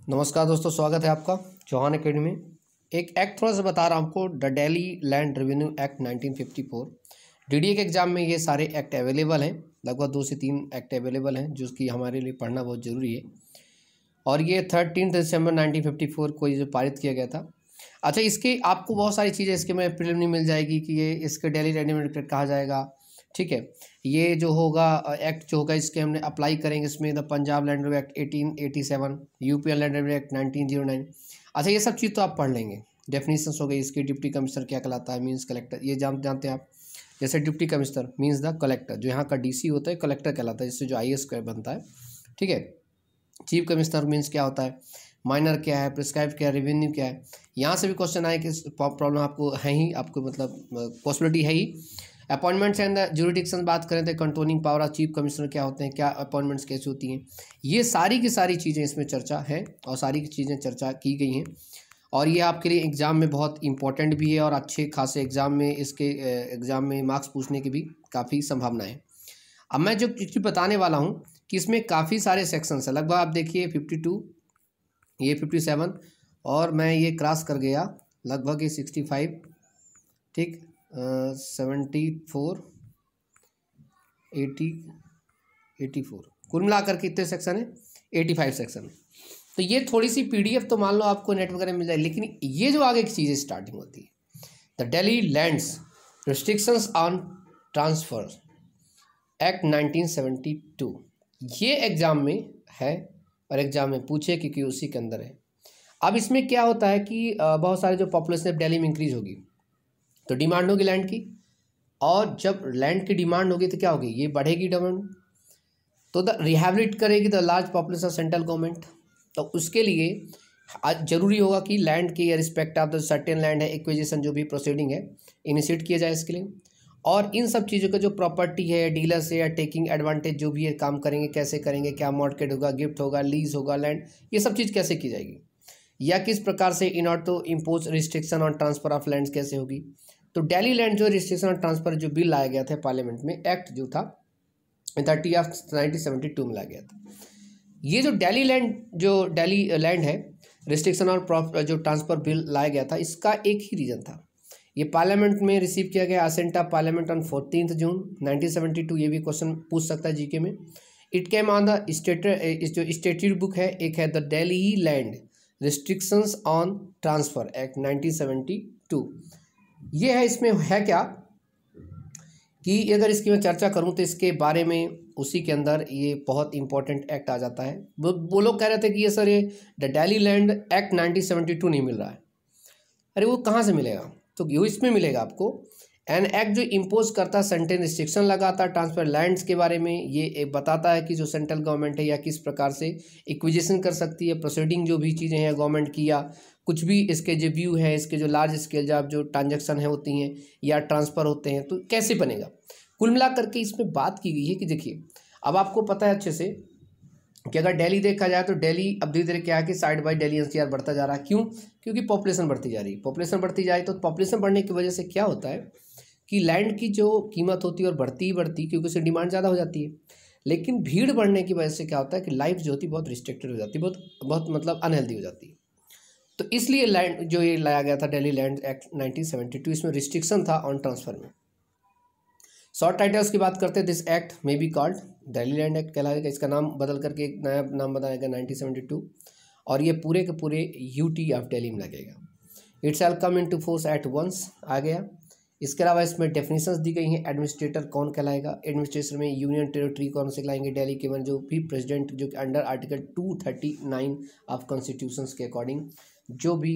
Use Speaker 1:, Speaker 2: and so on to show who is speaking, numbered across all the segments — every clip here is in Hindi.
Speaker 1: नमस्कार दोस्तों, स्वागत है आपका चौहान एकेडमी में। एक एक्ट थोड़ा सा बता रहा हूँ आपको, the Delhi land revenue act 1954। DDA के एग्जाम में ये सारे एक्ट अवेलेबल हैं, लगभग 2 से 3 एक्ट अवेलेबल हैं जो कि हमारे लिए पढ़ना बहुत ज़रूरी है। और ये 13 दिसंबर 1954 को ये जो पारित किया गया था। अच्छा, इसके आपको बहुत सारी चीज़ें इसके में प्रीलिमिनरी मिल जाएगी कि ये इसके दिल्ली रेवेन्यू एक्ट कहा जाएगा। ठीक है, ये जो होगा एक्ट जो होगा इसके हमने अप्लाई करेंगे इसमें the Punjab land revenue act 1887, UP land revenue act 1909। अच्छा, ये सब चीज़ तो आप पढ़ लेंगे। डेफिनेशंस हो गई इसकी, डिप्टी कमिश्नर क्या कहलाता है, मीन्स कलेक्टर, ये जानते हैं आप। जैसे deputy commissioner means the collector, जो यहाँ का डीसी होता है कलेक्टर कहलाता है, जिससे जो आईएएस बनता है। ठीक है, चीफ कमिश्नर मीन्स क्या होता है, माइनर क्या है, प्रिस्क्राइब क्या है, रेवेन्यू क्या है। यहाँ से भी क्वेश्चन आए कि प्रॉब्लम आपको है ही, आपको मतलब पॉसिबिलिटी है ही। अपॉइंटमेंट्स एंड ज्यूरिडिक्शन बात करें तो controlling power of chief commissioner क्या होते हैं, क्या अपॉइंटमेंट्स कैसे होती हैं, ये सारी की सारी चीज़ें इसमें चर्चा है और सारी की चीज़ें चर्चा की गई हैं। और ये आपके लिए एग्ज़ाम में बहुत इंपॉर्टेंट भी है और अच्छे खासे एग्ज़ाम में इसके एग्ज़ाम में मार्क्स पूछने की भी काफ़ी संभावना है। अब मैं जो चीज़ बताने वाला हूँ कि इसमें काफ़ी सारे सेक्शंस हैं, लगभग आप देखिए 52, ये 57 और मैं ये क्रॉस कर गया लगभग ये 65, ठीक, 74, 80, 84, कुल मिलाकर कितने सेक्शन है, 85 सेक्शन है। तो ये थोड़ी सी पीडीएफ तो मान लो आपको नेट वगैरह मिल जाए, लेकिन ये जो आगे की चीज़ें स्टार्टिंग होती है, the Delhi lands restrictions on transfer act 1972, ये एग्ज़ाम में है और एग्ज़ाम में पूछे क्योंकि उसी के अंदर है। अब इसमें क्या होता है कि बहुत सारे जो पॉपुलेशन दिल्ली में इंक्रीज़ होगी तो डिमांड होगी लैंड की, और जब लैंड की डिमांड होगी तो क्या होगी, ये बढ़ेगी डिमांड, तो द रिहेबिलिट करेगी the large population central government. तो उसके लिए जरूरी होगा कि लैंड के respect of the certain land है एक्विजिशन जो भी प्रोसीडिंग है इनिशिएट किया जाए इसके लिए। और इन सब चीज़ों का जो प्रॉपर्टी है, डीलर से या टेकिंग एडवांटेज जो भी है काम करेंगे, कैसे करेंगे, क्या मॉर्टगेज होगा, गिफ्ट होगा, लीज होगा, लैंड, ये सब चीज़ कैसे की जाएगी, या किस प्रकार से in order to impose restriction on transfer of land कैसे होगी। तो दिल्ली लैंड जो रिस्ट्रिक्शन ऑन ट्रांसफर जो बिल लाया गया था पार्लियामेंट में, एक्ट जो था 30 of 1972 में लाया गया था। ये जो दिल्ली लैंड है रिस्ट्रिक्शन और जो ट्रांसफर बिल लाया गया था, इसका एक ही रीज़न था, ये पार्लियामेंट में रिसीव किया गया असेंट ऑफ पार्लियामेंट ऑन 14 जून 1972। ये भी क्वेश्चन पूछ सकता है जीके में। इट केम ऑन द जो स्टेट्यूट बुक है, एक है the Delhi land restrictions on transfer act 1972। ये है, इसमें है क्या कि अगर इसकी मैं चर्चा करूं तो इसके बारे में उसी के अंदर ये बहुत इंपॉर्टेंट एक्ट आ जाता है। वो लोग कह रहे थे कि ये सर ये द दिल्ली लैंड एक्ट 1972 नहीं मिल रहा है। अरे वो कहाँ से मिलेगा, तो ये इसमें मिलेगा आपको। एन एक्ट जो इम्पोज करता सर्टेन रिस्ट्रिक्शन लगाता ट्रांसफर लैंड्स के बारे में, ये बताता है कि जो सेंट्रल गवर्नमेंट है या किस प्रकार से एक्विजिशन कर सकती है, प्रोसीडिंग जो भी चीज़ें हैं गवर्नमेंट की, या कुछ भी इसके जो व्यू है, इसके जो लार्ज स्केल जो ट्रांजेक्शन है होती हैं या ट्रांसफ़र होते हैं, तो कैसे बनेगा। कुल मिला करके इसमें बात की गई है कि देखिए, अब आपको पता है अच्छे से कि अगर दिल्ली देखा जाए तो दिल्ली अब धीरे धीरे क्या है कि साइड बाई दिल्ली एनसीआर बढ़ता जा रहा है। क्यों? क्योंकि पॉपुलेशन बढ़ती जा रही है। पॉपुलेशन बढ़ती जाए तो पॉपुलेशन बढ़ने की वजह से क्या होता है कि लैंड की जो कीमत होती है और बढ़ती ही बढ़ती, क्योंकि उससे डिमांड ज़्यादा हो जाती है। लेकिन भीड़ बढ़ने की वजह से क्या होता है कि लाइफ जो होती है बहुत रिस्ट्रिक्टेड हो जाती है, बहुत मतलब अनहेल्दी हो जाती है। तो इसलिए लैंड जो ये लाया गया था दिल्ली लैंड एक्ट 1972, इसमें रिस्ट्रिक्शन था ऑन ट्रांसफर में। शॉर्ट टाइटल्स की बात करते हैं, this act may be called Delhi land act कहलाएगा, इसका नाम बदल करके एक नया नाम बनाएगा 1972, और ये पूरे के पूरे यूटी ऑफ दिल्ली में लगेगा। It shall come into force at once आ गया। इसके अलावा इसमें डेफिनेशंस दी गई हैं, एडमिनिस्ट्रेटर कौन कहलाएगा, एडमिनिस्ट्रेशन में यूनियन टेरिटरी कौन से कहलाएंगे, दिल्ली के जो भी प्रेसिडेंट जो अंडर आर्टिकल 239 ऑफ कॉन्स्टिट्यूशन के अकॉर्डिंग जो भी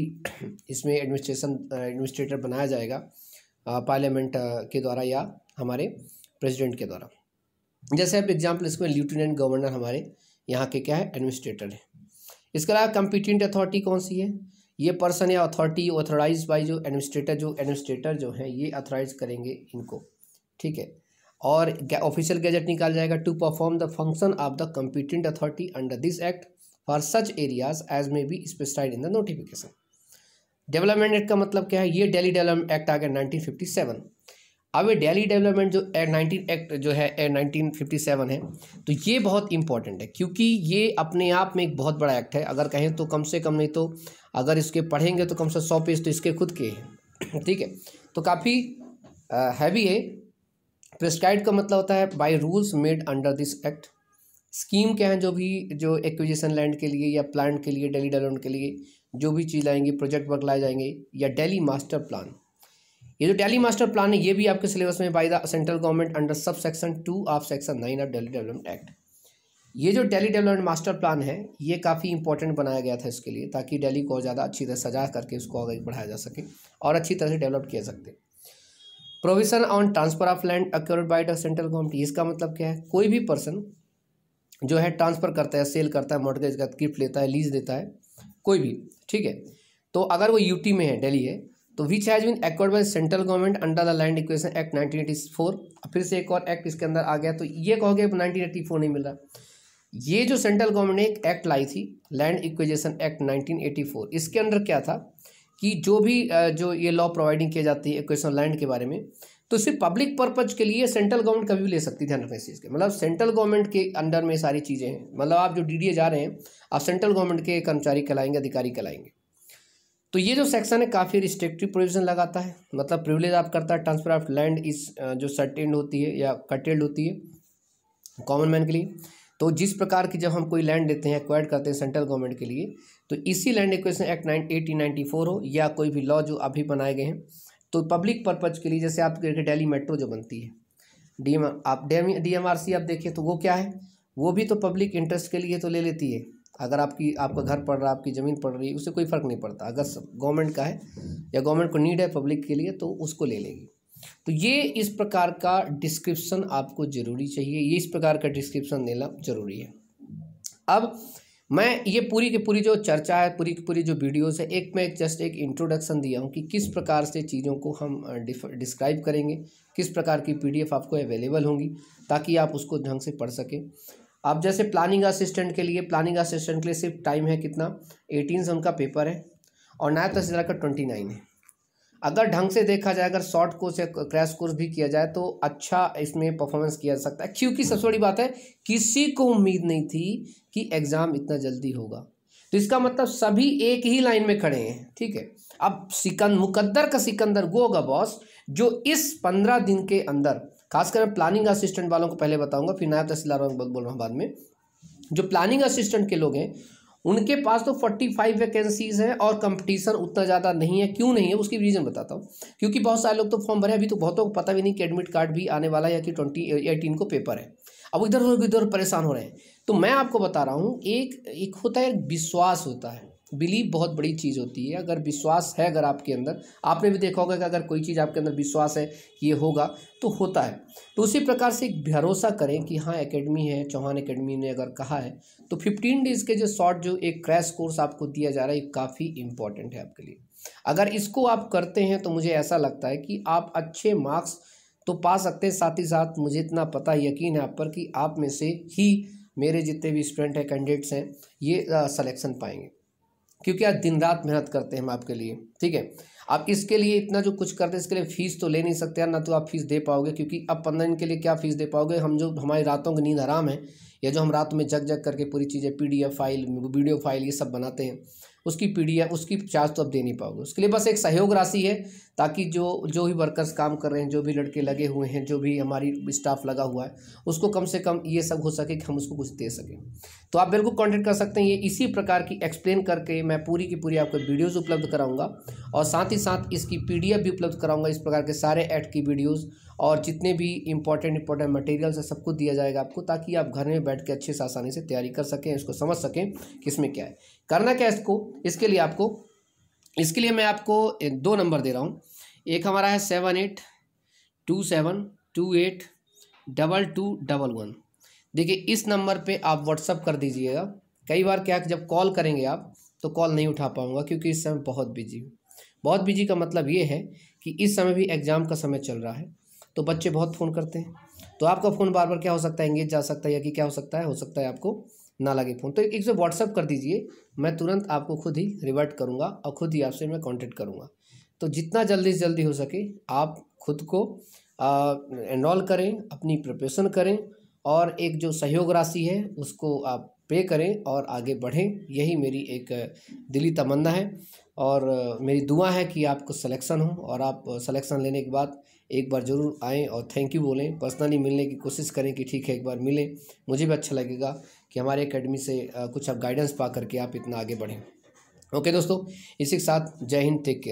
Speaker 1: इसमें एडमिनिस्ट्रेटर बनाया जाएगा पार्लियामेंट के द्वारा या हमारे प्रेसिडेंट के द्वारा। जैसे आप एग्जाम्पल इसमें लेफ्टिनेंट गवर्नर हमारे यहाँ के क्या है, एडमिनिस्ट्रेटर है। इसके अलावा कंपिटेंट अथॉरिटी कौन सी है, ये पर्सन या अथॉरिटी ऑथराइज बाई जो एडमिनिस्ट्रेटर जो है ये अथॉराइज करेंगे इनको, ठीक है। और ऑफिशियल गैजेट निकाल जाएगा to perform the function of the competent authority under this act for such areas as may be specified in the notification. Development act का मतलब क्या है, ये दिल्ली डेवलपमेंट एक्ट आ गया 1957। अब ये दिल्ली डेवलपमेंट जो 19 एक्ट जो है 1957 है, तो ये बहुत इंपॉर्टेंट है क्योंकि ये अपने आप में एक बहुत बड़ा एक्ट है। अगर कहें तो कम से कम, नहीं तो अगर इसके पढ़ेंगे तो कम से 100 पेज तो इसके खुद के हैं। ठीक है, तो काफ़ी हैवी है। प्रिस्क्राइब का मतलब होता है by rules made under this act. Scheme क्या है, जो एक्विजिशन लैंड के लिए या प्लान के लिए, दिल्ली डेवलपमेंट के लिए जो भी चीज़ लाएंगे, प्रोजेक्ट वर्क लाए जाएंगे, या दिल्ली मास्टर प्लान। ये जो दिल्ली मास्टर प्लान है ये भी आपके सिलेबस में by the central government under sub section 2 of section 9 of Delhi development act. ये जो दिल्ली डेवलपमेंट मास्टर प्लान है ये काफ़ी इंपॉर्टेंट बनाया गया था इसके लिए, ताकि दिल्ली को ज़्यादा अच्छी तरह सजा करके उसको आगे बढ़ाया जा सके और अच्छी तरह से डेवलप किया सकते। Provision on transfer of land accrued by the central government. इसका मतलब क्या है, कोई भी पर्सन जो है ट्रांसफ़र करता है, सेल करता है, मॉर्गेज का गिफ्ट लेता है, लीज देता है, कोई भी, ठीक है, तो अगर वो यूटी में है, दिल्ली है, तो which has been acquired by central government under the land acquisition act 1984। फिर से एक और एक्ट इसके अंदर आ गया, तो ये कहोगे 1984 नहीं मिल रहा। ये जो सेंट्रल गवर्नमेंट ने एक एक्ट लाई थी, लैंड एक्विजिशन एक्ट 1984, इसके अंदर क्या था कि जो भी जो ये लॉ प्रोवाइडिंग की जाती है एक्विजिशन लैंड के बारे में, तो सिर्फ पब्लिक पर्पज के लिए सेंट्रल गवर्नमेंट कभी भी ले सकती है। ध्यान रखना इस चीज़ के, मतलब सेंट्रल गवर्नमेंट के अंडर में सारी चीज़ें हैं। मतलब आप जो डीडीए जा रहे हैं, आप सेंट्रल गवर्नमेंट के कर्मचारी कहलाएंगे, अधिकारी कहलाएंगे। तो ये जो सेक्शन है काफ़ी रिस्ट्रिक्टिव प्रोविजन लगाता है, मतलब प्रिविलेज आप करता है। ट्रांसफर ऑफ लैंड इस जो सर्टेन्ड होती है या कटेल्ड होती है कॉमन मैन के लिए। तो जिस प्रकार की जब हम कोई लैंड देते हैं, एक्वायर्ड करते हैं सेंट्रल गवर्नमेंट के लिए, तो इसी लैंड एक्विजिशन एक्ट 1894 हो या कोई भी लॉ जो अभी बनाए गए हैं, तो पब्लिक पर्पज के लिए, जैसे आप दिल्ली मेट्रो जो बनती है, DMRC आप देखिए तो वो क्या है, वो भी तो पब्लिक इंटरेस्ट के लिए तो ले लेती है। अगर आपका घर पड़ रहा है, आपकी ज़मीन पड़ रही है, उससे कोई फ़र्क नहीं पड़ता। अगर गवर्नमेंट का है या गवर्नमेंट को नीड है पब्लिक के लिए, तो उसको ले लेगी। तो ये इस प्रकार का डिस्क्रिप्शन आपको ज़रूरी चाहिए, ये इस प्रकार का डिस्क्रिप्शन देना ज़रूरी है। अब मैं ये पूरी की पूरी जो चर्चा है, पूरी की पूरी जो वीडियोस है, मैं जस्ट एक इंट्रोडक्शन दिया हूँ कि किस प्रकार से चीज़ों को हम डिस्क्राइब करेंगे, किस प्रकार की PDF आपको अवेलेबल होंगी, ताकि आप उसको ढंग से पढ़ सकें। अब जैसे प्लानिंग असिस्टेंट के लिए सिर्फ टाइम है कितना, 18 से उनका पेपर है, और नायब तहसीलदार का 29 है। अगर ढंग से देखा जाए, अगर शॉर्ट कोर्स या क्रैश कोर्स भी किया जाए, तो अच्छा इसमें परफॉर्मेंस किया जा सकता है। क्योंकि सबसे बड़ी बात है, किसी को उम्मीद नहीं थी कि एग्ज़ाम इतना जल्दी होगा। तो इसका मतलब सभी एक ही लाइन में खड़े हैं, ठीक है। अब मुकद्दर का सिकंदर वो होगा बॉस, जो इस 15 दिन के अंदर, खासकर प्लानिंग असिस्टेंट वालों को पहले बताऊंगा, फिर नायब तहसीलदार वालों को बोल रहा हूँ बाद में। जो प्लानिंग असिस्टेंट के लोग हैं, उनके पास तो 45 वैकेंसीज हैं और कंपटीशन उतना ज़्यादा नहीं है। क्यों नहीं है, उसकी रीज़न बताता हूँ। क्योंकि बहुत सारे लोग तो फॉर्म भरे, अभी तो बहुतों को पता भी नहीं कि एडमिट कार्ड भी आने वाला है या कि 2018 को पेपर है। अब इधर परेशान हो रहे हैं। तो मैं आपको बता रहा हूँ, एक होता है, विश्वास होता है। बिलीव बहुत बड़ी चीज़ होती है। अगर विश्वास है, अगर आपके अंदर, आपने भी देखा होगा कि अगर कोई चीज़ आपके अंदर विश्वास है कि ये होगा, तो होता है। तो उसी प्रकार से एक भरोसा करें कि हाँ, एकेडमी है, चौहान एकेडमी ने अगर कहा है, तो 15 डेज़ के जो शॉर्ट जो एक क्रैश कोर्स आपको दिया जा रहा है, ये काफ़ी इंपॉर्टेंट है आपके लिए। अगर इसको आप करते हैं तो मुझे ऐसा लगता है कि आप अच्छे मार्क्स तो पा सकते हैं। साथ ही साथ मुझे इतना पता, यकीन है आप पर, कि आप में से ही मेरे जितने भी स्टूडेंट हैं, कैंडिडेट्स हैं, ये सिलेक्शन पाएंगे। क्योंकि आज दिन रात मेहनत करते हैं हम आपके लिए, ठीक है। आप इसके लिए इतना जो कुछ करते हैं, इसके लिए फ़ीस तो ले नहीं सकते यार, ना तो आप फीस दे पाओगे, क्योंकि अब 15 दिन के लिए क्या फ़ीस दे पाओगे। हमारी रातों की नींद हराम है, या जो हम रात में जग करके पूरी चीज़ें PDF फाइल, वीडियो फाइल, ये सब बनाते हैं, उसकी PDF, उसकी चार्ज तो अब दे नहीं पाओगे। उसके लिए बस एक सहयोग राशि है, ताकि जो भी वर्कर्स काम कर रहे हैं, जो भी लड़के लगे हुए हैं, जो भी हमारी स्टाफ लगा हुआ है, उसको कम से कम ये सब हो सके कि हम उसको कुछ दे सकें। तो आप बिल्कुल कांटेक्ट कर सकते हैं। ये इसी प्रकार की एक्सप्लेन करके मैं पूरी की पूरी आपको वीडियोज़ उपलब्ध कराऊंगा, और साथ ही साथ इसकी PDF भी उपलब्ध कराऊंगा। इस प्रकार के सारे ऐड की वीडियोज़ और जितने भी इंपॉर्टेंट मटेरियल्स है, सब कुछ दिया जाएगा आपको, ताकि आप घर में बैठ के अच्छे से आसानी से तैयारी कर सकें, इसको समझ सकें कि इसमें क्या है, करना क्या है इसको। इसके लिए मैं आपको 2 नंबर दे रहा हूँ। एक हमारा है 7827282211। देखिए, इस नंबर पे आप व्हाट्सअप कर दीजिएगा। कई बार क्या, जब कॉल करेंगे आप, तो कॉल नहीं उठा पाऊँगा, क्योंकि इस समय बहुत बिजी हूँ। बहुत बिजी का मतलब ये है कि इस समय भी एग्ज़ाम का समय चल रहा है, तो बच्चे बहुत फ़ोन करते हैं, तो आपका फ़ोन बार बार क्या हो सकता है, एंगेज जा सकता है, या कि क्या हो सकता है आपको ना लगे फ़ोन। तो एक से व्हाट्सअप कर दीजिए, मैं तुरंत आपको खुद ही रिवर्ट करूँगा और खुद ही आपसे मैं कांटेक्ट करूँगा। तो जितना जल्दी से जल्दी हो सके आप खुद को एनरोल करें, अपनी प्रिपरेशन करें और एक जो सहयोग राशि है उसको आप पे करें और आगे बढ़ें। यही मेरी एक दिली तमन्ना है और मेरी दुआ है कि आपको सिलेक्शन हो और आप सिलेक्शन लेने के बाद एक बार ज़रूर आएँ और थैंक यू बोलें, पर्सनली मिलने की कोशिश करें कि ठीक है एक बार मिलें। मुझे भी अच्छा लगेगा कि हमारे एकेडमी से कुछ आप गाइडेंस पा करके आप इतना आगे बढ़ें। ओके दोस्तों, इसी के साथ जय हिंद, टेक केयर।